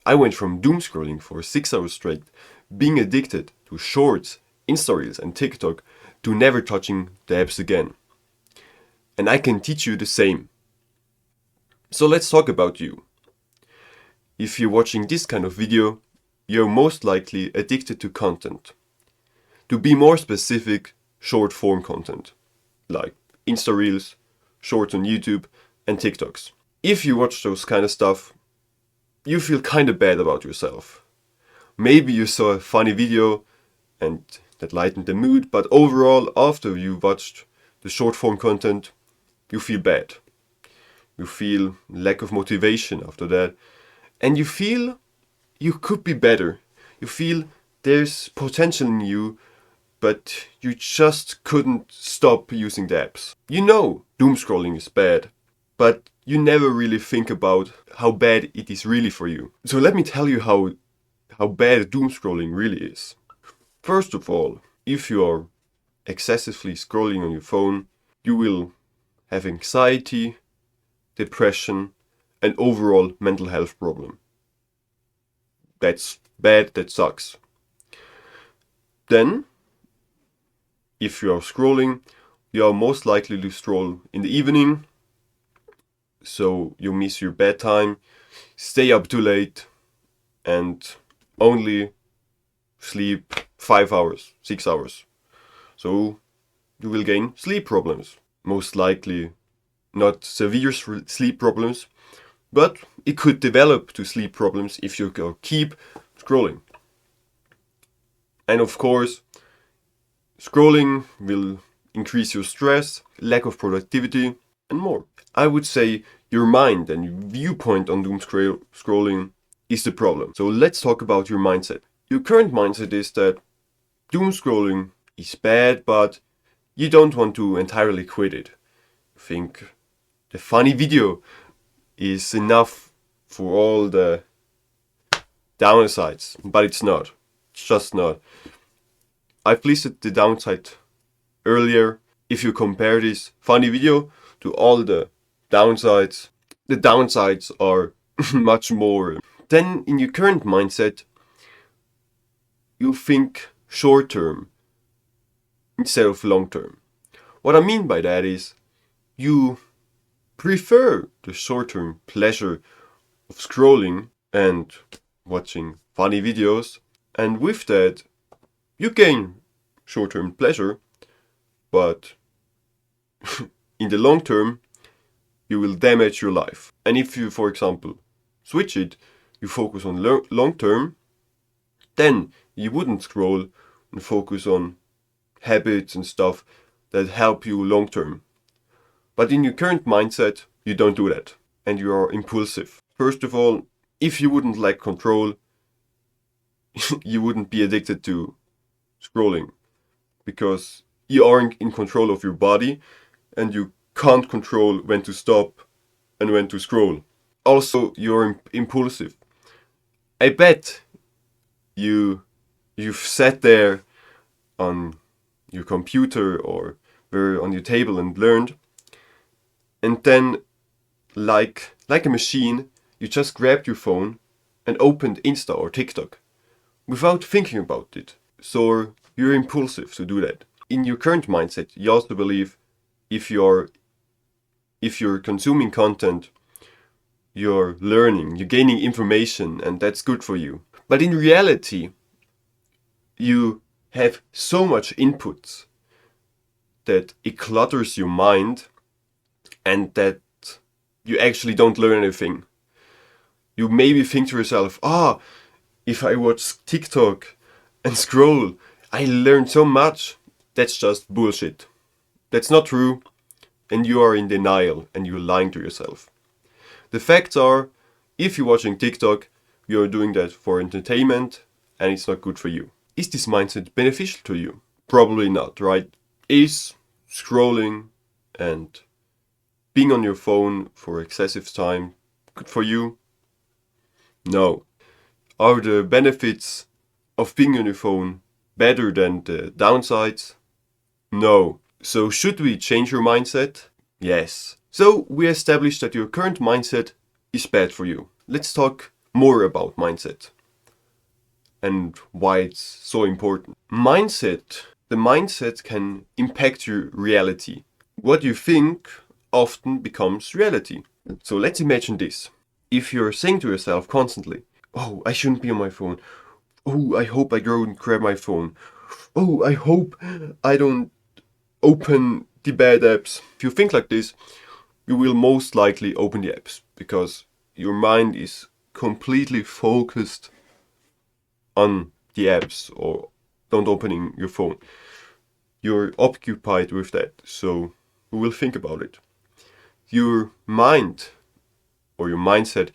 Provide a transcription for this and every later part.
I went from doom scrolling for 6 hours straight, being addicted to shorts, Insta Reels and TikTok, to never touching the apps again. And I can teach you the same. So let's talk about you. If you're watching this kind of video, you're most likely addicted to content. To be more specific, short form content, like Insta Reels, shorts on YouTube, and TikToks. If you watch those kind of stuff, you feel kinda bad about yourself. Maybe you saw a funny video and that lightened the mood, but overall, after you watched the short form content, you feel bad. You feel lack of motivation after that, and you feel you could be better. You feel there's potential in you, but you just couldn't stop using the apps. You know doom scrolling is bad, but you never really think about how bad it is really for you. So let me tell you how bad doom scrolling really is. First of all, if you are excessively scrolling on your phone, you will have anxiety, depression, and overall mental health problem. That's bad, that sucks. Then, if you are scrolling, you are most likely to scroll in the evening, so you miss your bedtime, stay up too late, and only sleep 5 hours, 6 hours. So you will gain sleep problems. Most likely not severe sleep problems, but it could develop to sleep problems if you keep scrolling. And of course, scrolling will increase your stress, lack of productivity, and more. I would say your mind and viewpoint on doom scrolling is the problem. So let's talk about your mindset. Your current mindset is that doom scrolling is bad, but you don't want to entirely quit it. You think the funny video is enough for all the downsides, but it's not. It's just not. I've listed the downside earlier. If you compare this funny video to all the downsides are much more. Then in your current mindset, you think short term instead of long term. What I mean by that is you prefer the short term pleasure of scrolling and watching funny videos, and with that you gain short term pleasure, but in the long term you will damage your life. And if you, for example, switch it, you focus on long term, then you wouldn't scroll and focus on habits and stuff that help you long term. But in your current mindset, you don't do that, and you are impulsive. First of all, if you wouldn't lack control, you wouldn't be addicted to scrolling, because you aren't in control of your body and you can't control when to stop and when to scroll. Also, you're impulsive. I bet you've sat there on your computer or were on your table and learned, and then like a machine, you just grabbed your phone and opened Insta or TikTok without thinking about it. So you're impulsive to do that. In your current mindset, you also believe if you're consuming content, you're learning, you're gaining information, and that's good for you. But in reality, you have so much inputs that it clutters your mind and that you actually don't learn anything. You maybe think to yourself, if I watch TikTok and scroll, I learn so much. That's just bullshit. That's not true, and you are in denial and you're lying to yourself. The facts are, if you're watching TikTok, you're doing that for entertainment and it's not good for you. Is this mindset beneficial to you? Probably not, right? Is scrolling and being on your phone for excessive time good for you? No. Are the benefits of being on your phone better than the downsides? No. So should we change your mindset? Yes. So we established that your current mindset is bad for you. Let's talk more about mindset and why it's so important. The mindset can impact your reality. What you think often becomes reality. So let's imagine this. If you're saying to yourself constantly, oh, I shouldn't be on my phone. Oh, I hope I go and grab my phone. Oh, I hope I don't open the bad apps. If you think like this, you will most likely open the apps because your mind is completely focused on the apps or don't opening your phone. You're occupied with that, so you will think about it. Your mind or your mindset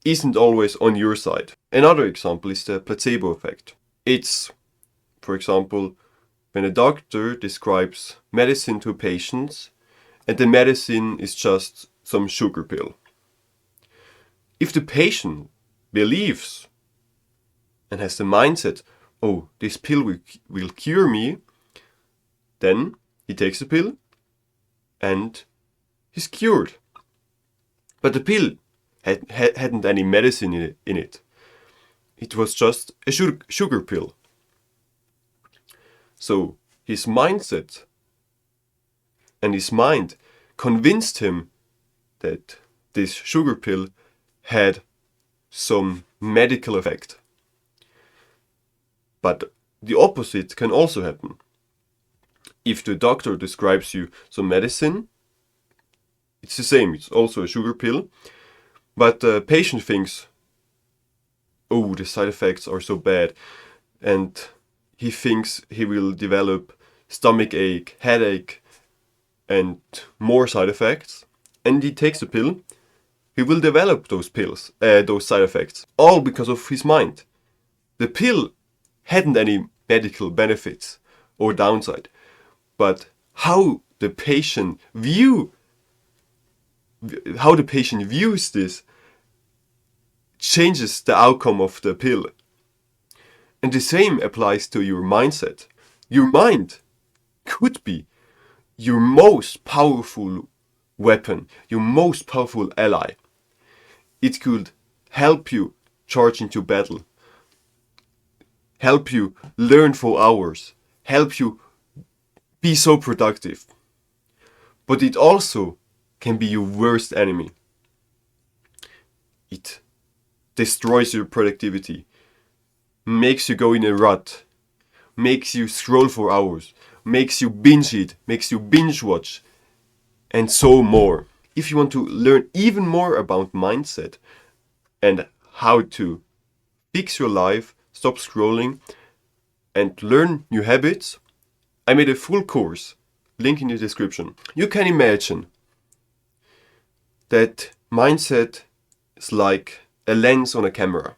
isn't always on your side. Another example is the placebo effect. It's, for example, when a doctor describes medicine to patients and the medicine is just some sugar pill. If the patient believes and has the mindset, oh, this pill will cure me, then he takes the pill and he's cured. But the pill hadn't any medicine in it. It was just a sugar pill. So his mindset and his mind convinced him that this sugar pill had some medical effect. But the opposite can also happen. If the doctor describes you some medicine, it's the same, it's also a sugar pill, but the patient thinks, oh, the side effects are so bad, and he thinks he will develop stomach ache, headache, and more side effects, and he takes the pill, he will develop those side effects, all because of his mind. The pill hadn't any medical benefits or downside, but how the patient views this changes the outcome of the pill. And the same applies to your mindset. Your mind could be your most powerful weapon, your most powerful ally. It could help you charge into battle, help you learn for hours, help you be so productive. But it also can be your worst enemy. It destroys your productivity, makes you go in a rut, makes you scroll for hours, makes you binge eat, makes you binge watch, and so more. If you want to learn even more about mindset and how to fix your life, stop scrolling, and learn new habits, I made a full course, link in the description. You can imagine that mindset is like a lens on a camera.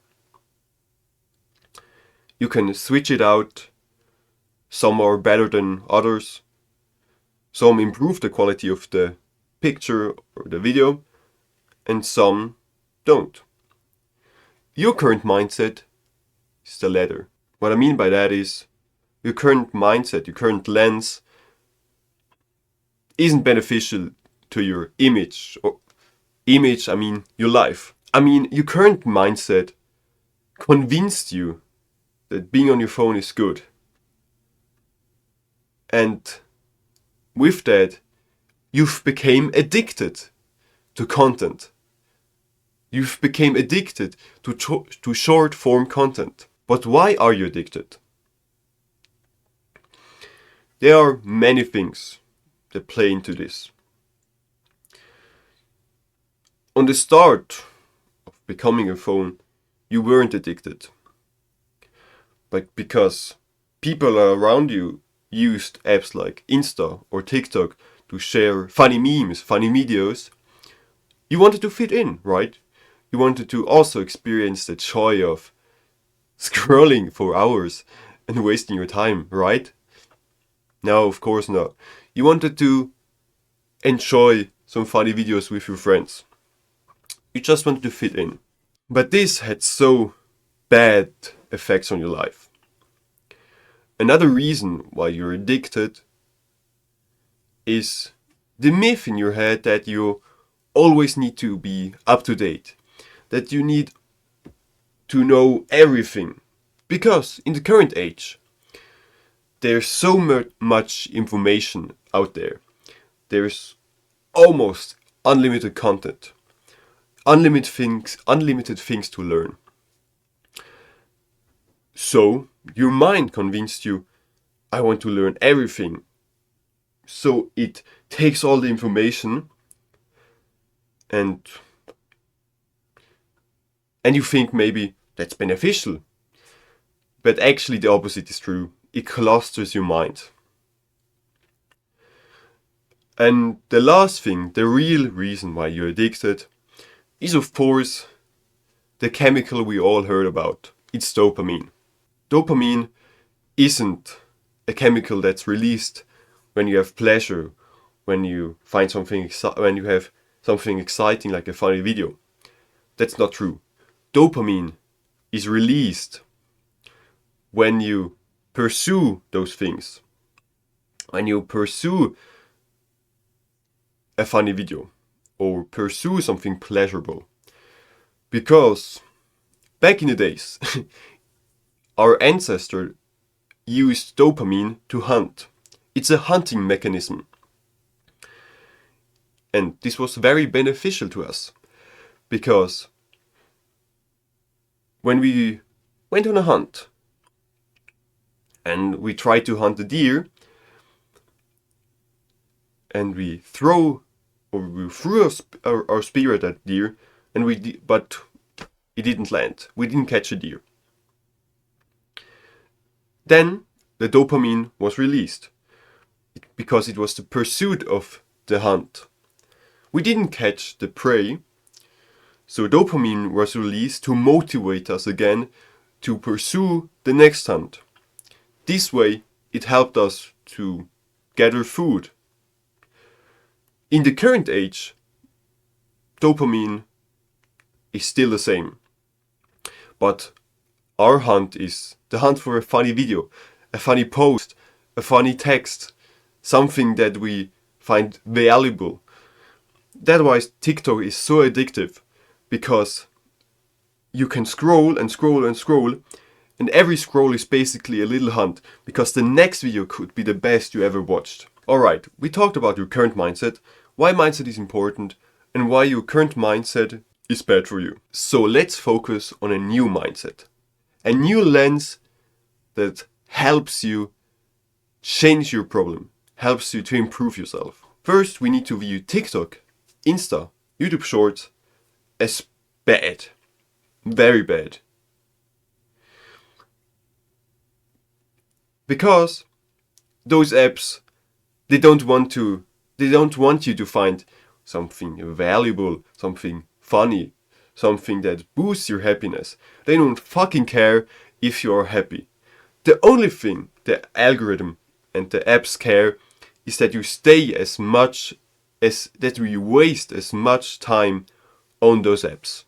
You can switch it out. Some are better than others. Some improve the quality of the picture or the video, and some don't. Your current mindset is the latter. What I mean by that is your current mindset, your current lens isn't beneficial to your image. Or image, I mean your life. I mean, your current mindset convinced you that being on your phone is good. And with that, you've become addicted to content. You've become addicted to short form content. But why are you addicted? There are many things that play into this. On the start of becoming a phone, you weren't addicted. But because people around you used apps like Insta or TikTok to share funny memes, funny videos, you wanted to fit in, right? You wanted to also experience the joy of scrolling for hours and wasting your time, right? No, of course not. You wanted to enjoy some funny videos with your friends. You just wanted to fit in. But this had so bad effects on your life. Another reason why you're addicted is the myth in your head that you always need to be up to date, that you need to know everything. Because in the current age, there's so much information out there. There's almost unlimited content, unlimited things to learn. So your mind convinced you, I want to learn everything. So it takes all the information and you think maybe that's beneficial. But actually the opposite is true. It clusters your mind. And the last thing, the real reason why you're addicted, is of course the chemical we all heard about. It's dopamine. Dopamine isn't a chemical that's released when you have pleasure, when you find something, when you have something exciting like a funny video. That's not true. Dopamine is released when you pursue those things. When you pursue a funny video or pursue something pleasurable. Because back in the days, our ancestors used dopamine to hunt. It's a hunting mechanism. And this was very beneficial to us. Because when we went on a hunt and we tried to hunt a deer, and we threw our spear at that deer, but it didn't land. We didn't catch a deer. Then the dopamine was released because it was the pursuit of the hunt. We didn't catch the prey, so dopamine was released to motivate us again to pursue the next hunt. This way, it helped us to gather food. In the current age, dopamine is still the same. But our hunt is the hunt for a funny video, a funny post, a funny text, something that we find valuable. That's why TikTok is so addictive, because you can scroll and scroll and scroll, and every scroll is basically a little hunt, because the next video could be the best you ever watched. Alright, we talked about your current mindset, why mindset is important, and why your current mindset is bad for you. So let's focus on a new mindset. A new lens that helps you change your problem, helps you to improve yourself. First, we need to view TikTok, Insta, YouTube Shorts as bad. Very bad. Because those apps, they don't want you to find something valuable, something funny, something that boosts your happiness. They don't fucking care if you're happy. The only thing the algorithm and the apps care is that you you waste as much time on those apps.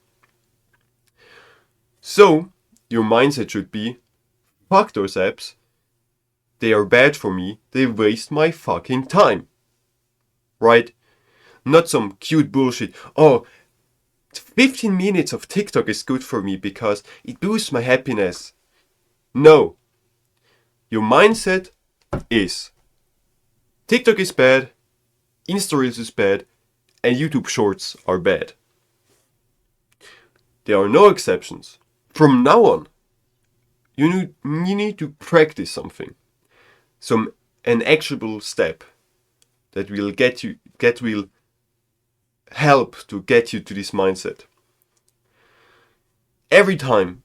So, your mindset should be, fuck those apps, they are bad for me, they waste my fucking time. Right? Not some cute bullshit. Oh, 15 minutes of TikTok is good for me because it boosts my happiness. No. Your mindset is TikTok is bad, Insta Reels is bad, and YouTube Shorts are bad. There are no exceptions. From now on, you need to practice something. An actionable step that will will help to get you to this mindset. Every time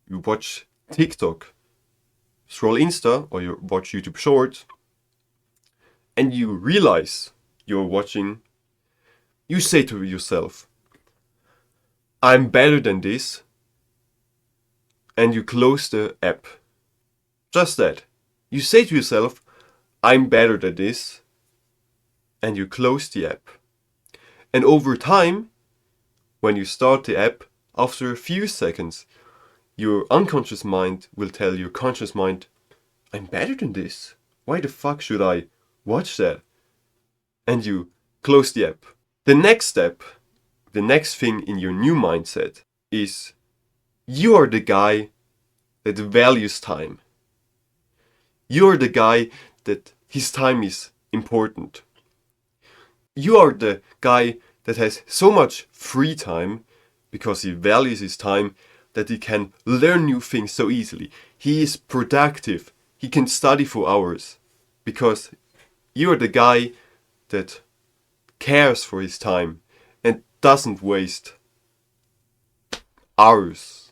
you watch TikTok, scroll Insta, or you watch YouTube Shorts, and you realize you're watching, you say to yourself, I'm better than this, and you close the app. Just that. You say to yourself, I'm better than this, and you close the app. And over time, when you start the app, after a few seconds, your unconscious mind will tell your conscious mind, I'm better than this. Why the fuck should I watch that? And you close the app. The next step, the next thing in your new mindset is You are the guy that values time. You are the guy that his time is important. You are the guy that has so much free time because he values his time that he can learn new things so easily. He is productive. He can study for hours because you are the guy that cares for his time and doesn't waste hours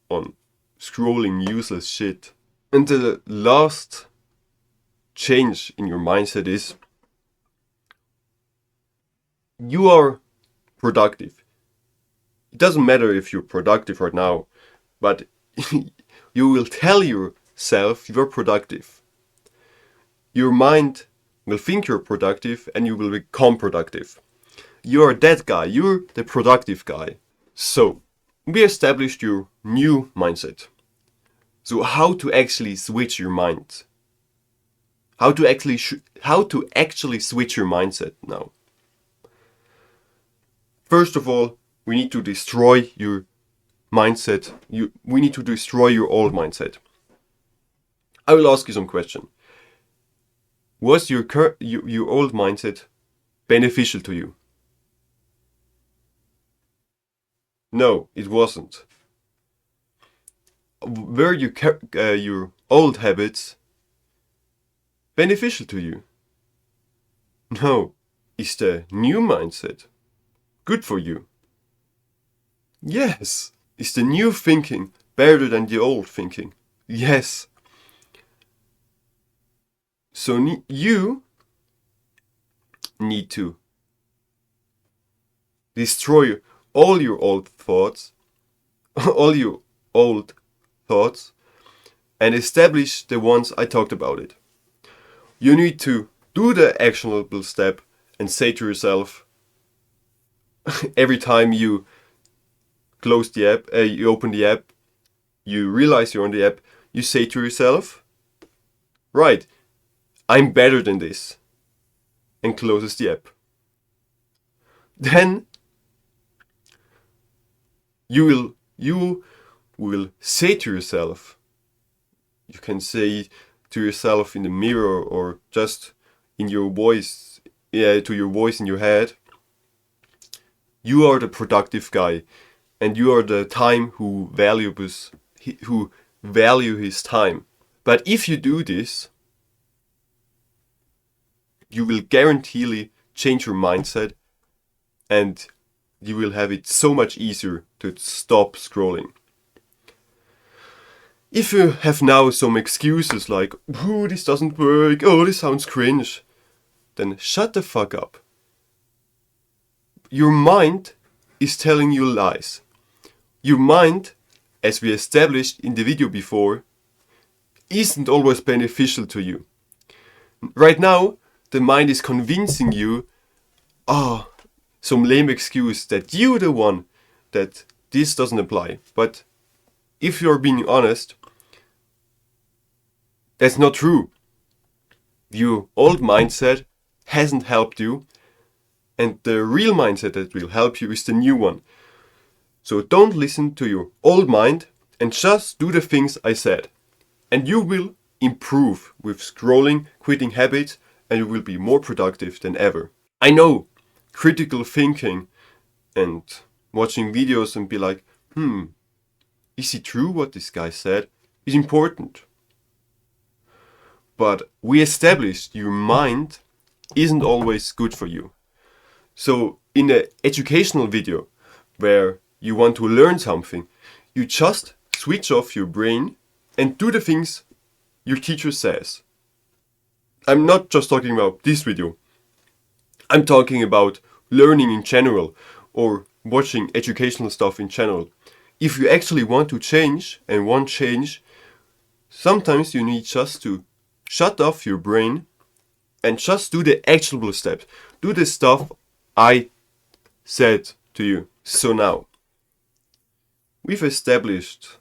on scrolling useless shit. And the last change in your mindset is you are productive. It doesn't matter if you're productive right now, but you will tell yourself you're productive. Your mind will think you're productive and you will become productive. You're that guy, you're the productive guy. So, we established your new mindset. So how to actually switch your mind? How to actually switch your mindset now? First of all, we need to destroy your mindset. We need to destroy your old mindset. I will ask you some question. Was your old mindset beneficial to you? No, it wasn't. Were your old habits beneficial to you? No. Is the new mindset good for you? Yes. Is the new thinking better than the old thinking? Yes. So you need to destroy all your old thoughts, and establish the ones I talked about it. You need to do the actionable step and say to yourself, every time you close the app, you open the app, you realize you're on the app, you say to yourself, right, I'm better than this, and closes the app. Then you will say to yourself, you can say to yourself in the mirror or just in your voice, to your voice in your head, you are the productive guy and you are the time who value his time. But if you do this, you will guaranteely change your mindset and you will have it so much easier to stop scrolling. If you have now some excuses like, oh, this doesn't work, oh, this sounds cringe, then shut the fuck up. Your mind is telling you lies. Your mind, as we established in the video before, isn't always beneficial to you. Right now, the mind is convincing you, some lame excuse that you're the one that this doesn't apply. But if you're being honest, that's not true. Your old mindset hasn't helped you, and the real mindset that will help you is the new one. So don't listen to your old mind and just do the things I said. And you will improve with scrolling, quitting habits, and you will be more productive than ever. I know critical thinking and watching videos and be like, is it true what this guy said? Is important. But we established your mind isn't always good for you. So in an educational video where you want to learn something, you just switch off your brain and do the things your teacher says. I'm not just talking about this video. I'm talking about learning in general or watching educational stuff in general. If you actually want to change and want change, sometimes you need just to shut off your brain and just do the actionable steps. Do the stuff I said to you. So now, we've established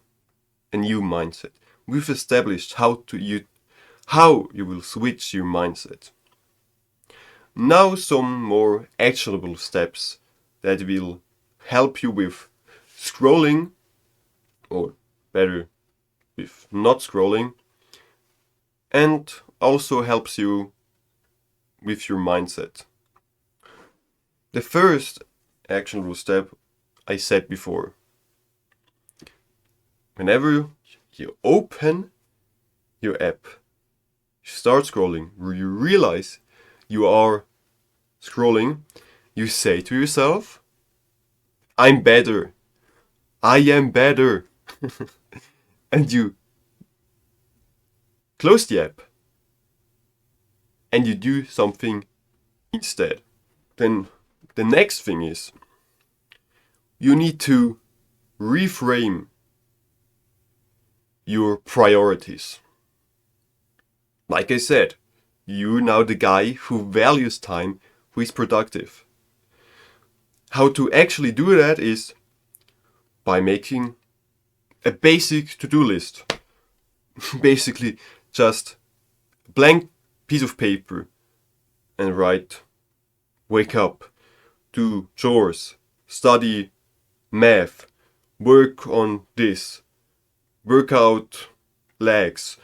a new mindset. We've established how you will switch your mindset. Now some more actionable steps that will help you with scrolling or better with not scrolling, and also helps you with your mindset. The first actionable step I said before. Whenever you open your app, you start scrolling, you realize you are scrolling, you say to yourself, I'm better. I am better. And you close the app and you do something instead. Then the next thing is you need to reframe your priorities. Like I said, you're now the guy who values time, who is productive. How to actually do that is by making a basic to-do list. Basically, just a blank piece of paper and write, wake up, do chores, study math, work on this, work out legs.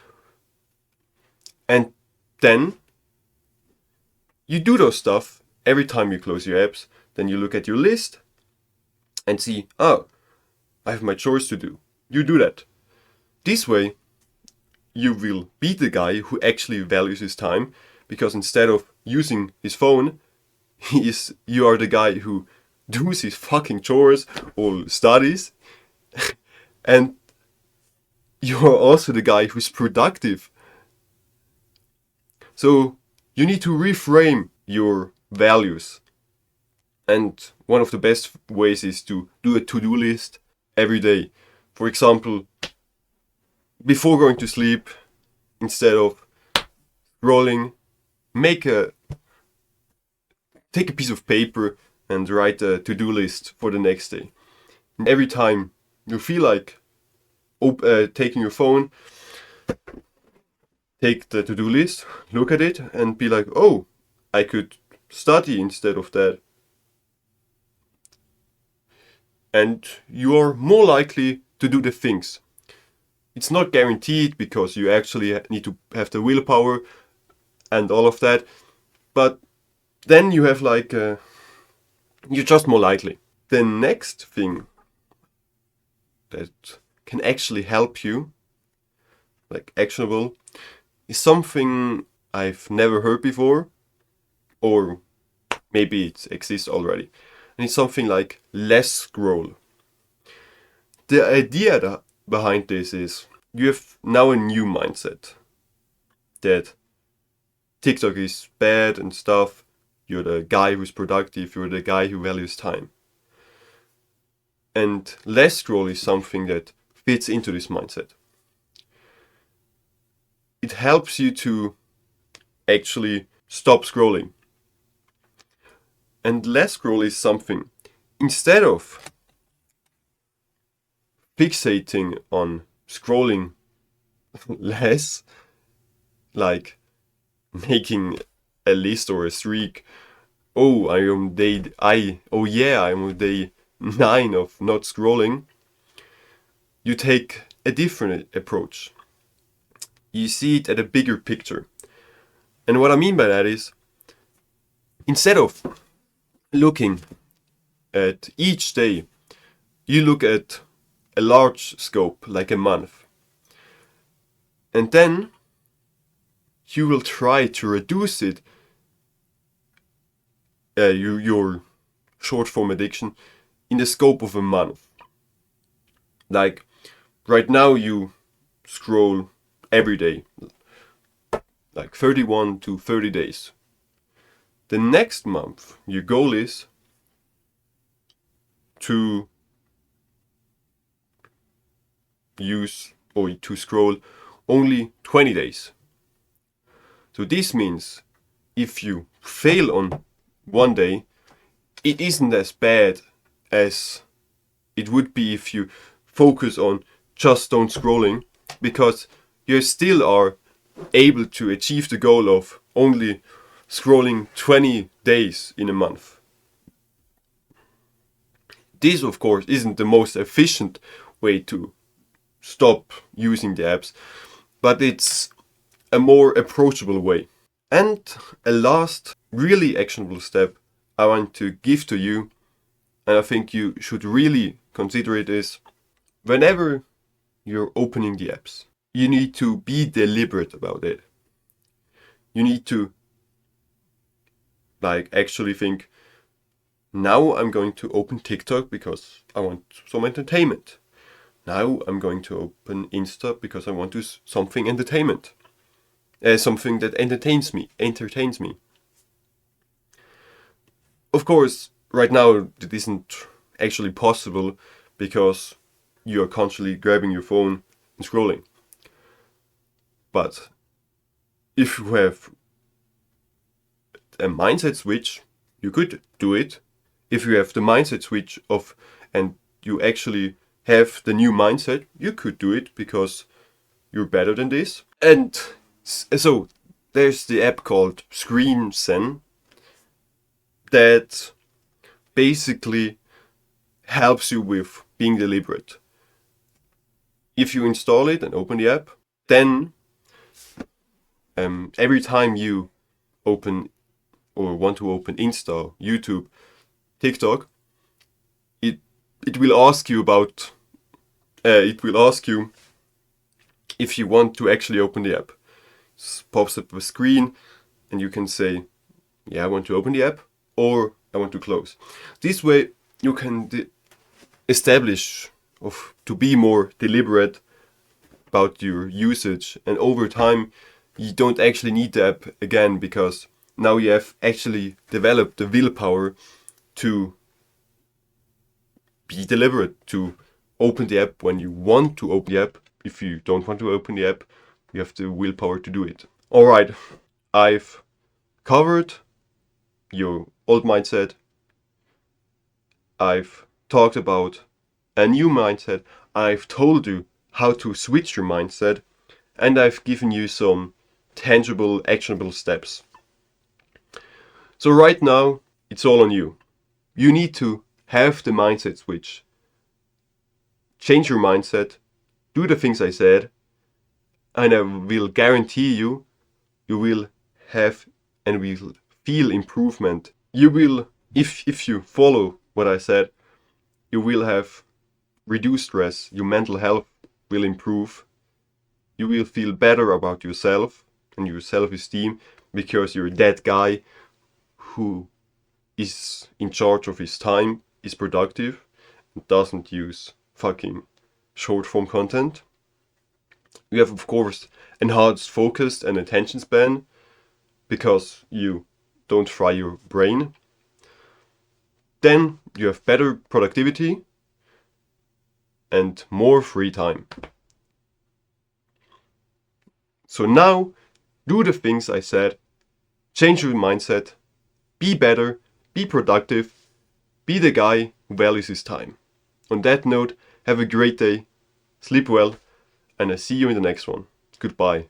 And then you do those stuff every time you close your apps. Then you look at your list and see, oh, I have my chores to do. You do that. This way, you will be the guy who actually values his time, because instead of using his phone, you are the guy who does his fucking chores or studies, and you are also the guy who's productive. So you need to reframe your values. And one of the best ways is to do a to-do list every day. For example, before going to sleep, instead of scrolling, take a piece of paper and write a to-do list for the next day. And every time you feel like taking your phone, take the to-do list, look at it, and be like, oh, I could study instead of that. And you are more likely to do the things. It's not guaranteed, because you actually need to have the willpower and all of that, but then you have you're just more likely. The next thing that can actually help you, like actionable, is something I've never heard before, or maybe it exists already. And it's something like less scroll. The idea behind this is you have now a new mindset that TikTok is bad and stuff. You're the guy who's productive, you're the guy who values time. And less scroll is something that fits into this mindset. It helps you to actually stop scrolling. And less scroll is something, instead of fixating on scrolling less, like making a list or a streak, oh, I'm on day 9 of not scrolling, you take a different approach. You see it at a bigger picture. And what I mean by that is, instead of looking at each day, you look at a large scope, like a month. And then you will try to reduce it, your short form addiction, in the scope of a month. Like right now you scroll every day, like 31 to 30 days. The next month, your goal is to use or to scroll only 20 days. So this means if you fail on one day, it isn't as bad as it would be if you focus on just don't scrolling, because you still are able to achieve the goal of only scrolling 20 days in a month. This, of course, isn't the most efficient way to stop using the apps, but it's a more approachable way. And a last really actionable step I want to give to you, and I think you should really consider it, is whenever you're opening the apps, you need to be deliberate about it. You need to actually think, now I'm going to open TikTok because I want some entertainment. Now I'm going to open Insta because I want to something entertainment. Something that entertains me. Of course, right now it isn't actually possible because you are constantly grabbing your phone and scrolling. But if you have a mindset switch, you could do it. If you have the mindset switch of, and you actually have the new mindset, you could do it because you're better than this. And so there's the app called Screen Zen that basically helps you with being deliberate. If you install it and open the app, then every time you open or want to open Insta, YouTube, TikTok, it will ask you about it will ask you if you want to actually open the app. It pops up a screen and you can say, yeah, I want to open the app, or I want to close. This way you can establish to be more deliberate about your usage, and over time you don't actually need the app again, because now you have actually developed the willpower to be deliberate, to open the app when you want to open the app. If you don't want to open the app, you have the willpower to do it. Alright, I've covered your old mindset. I've talked about a new mindset. I've told you how to switch your mindset, and I've given you some tangible, actionable steps. So right now, it's all on you. You need to have the mindset switch. Change your mindset, do the things I said, and I will guarantee you, you will have and will feel improvement. You will, if you follow what I said, you will have reduced stress, your mental health will improve, you will feel better about yourself and your self-esteem, because you're that guy who is in charge of his time, is productive, and doesn't use fucking short form content. You have, of course, enhanced focus and attention span because you don't fry your brain. Then you have better productivity and more free time. So now, do the things I said, change your mindset, be better, be productive, be the guy who values his time. On that note, have a great day, sleep well, and I see you in the next one. Goodbye.